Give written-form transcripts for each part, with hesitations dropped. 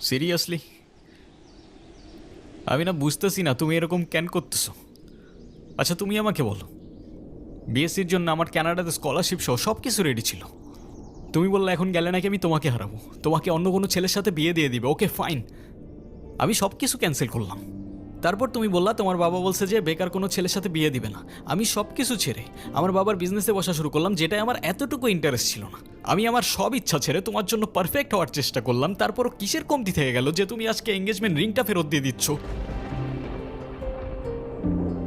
Seriously আমি না বুঝতেছি না তুমি এরকম কেন করতেছো। আচ্ছা তুমি আমাকে বলো, বিএসসির জন্য আমার কানাডাতে স্কলারশিপ সহ সব কিছু রেডি ছিল। তুমি বললে এখন গেলে নাকি আমি তোমাকে হারাবো, তোমাকে অন্য কোনো ছেলের সাথে বিয়ে দিয়ে দিবে। ওকে ফাইন, আমি সব কিছু ক্যান্সেল করলাম। তারপর তুমি বললা তোমার বাবা বলছে যে বেকার কোনো ছেলের সাথে বিয়ে দিবে না। আমি সব কিছু ছেড়ে আমার বাবার বিজনেসে বসা শুরু করলাম, যেটাই আমার এতটুকু ইন্টারেস্ট ছিল না। আমি আমার সব ইচ্ছা ছেড়ে তোমার জন্য পারফেক্ট হওয়ার চেষ্টা করলাম। তারপরও কিসের কমতি থেকে গেল যে তুমি আজকে এঙ্গেজমেন্ট রিংটা ফেরত দিয়ে দিচ্ছ?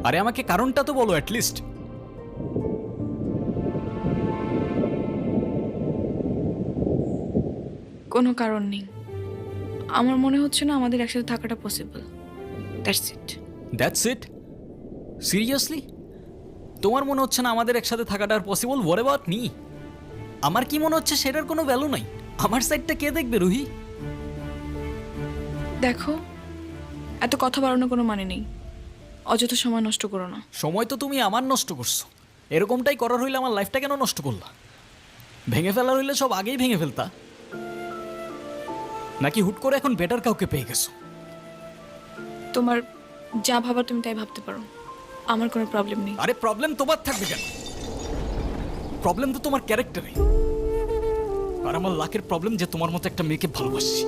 আরে আমাকে কারণটা তো বলো অ্যাটলিস্ট। কোনো কারণ নেই। আমার মনে হচ্ছে না আমাদের একসাথে থাকাটা possible. That's it. That's it? Seriously তোমার মনে হচ্ছে না আমাদের একসাথে থাকাটা আর পসিবল? What about me? আমার কি মনে হচ্ছে সেটার কোনো ভ্যালু নাই? আমার সাইডটা কে দেখবে রুহি? দেখো, এত কথা বাড়ানোর কোনো মানে নেই। অযথা সময় নষ্ট করো না। সময় তো তুমি আমার নষ্ট করছো। এরকমটাই করার হইলে আমার লাইফটা কেন নষ্ট করলা? ভেঙে ফেলার হইলে সব আগেই ভেঙে ফেলতা, নাকি হুট করে এখন বেটার কাউকে পেয়ে গেছো? তোমার যা ভাবার তুমি তাই ভাবতে পারো, আমার কোনো প্রবলেম নেই। আরে প্রবলেম তোমার থাকবে কেন? প্রবলেম তো তোমার ক্যারেক্টারে। আর আমার লাকের প্রবলেম যে তোমার মতো একটা মেয়েকে ভালোবাসি।